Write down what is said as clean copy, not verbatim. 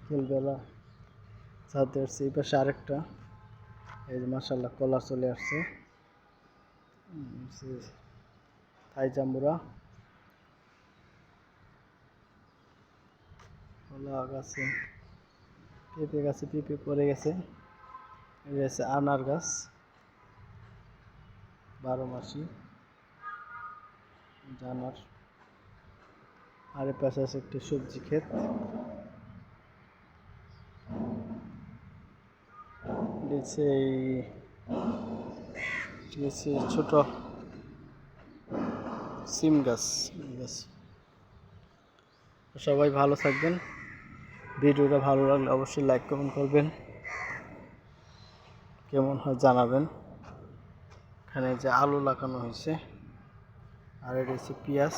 বিকেলবেলা ছাদে আসছে। এই পাশে আরেকটা, এই যে মাশাআল্লাহ কলা চলে আসছে। থাই জাম্বুরা কলা গাছে, পেঁপে গাছে পেঁপে পড়ে গেছে। এই আছে আনার গাছ 12 মাসি জানার। আর এর পাশে আছে একটি সবজি ক্ষেত। ছোট সিম গাছ। সবাই ভালো থাকবেন। ভিডিওটা ভালো লাগলে অবশ্যই লাইক কমেন্ট করবেন, কেমন হয় জানাবেন। এখানে যে আলু লাগানো হয়েছে, আর এটা হচ্ছে পেঁয়াজ।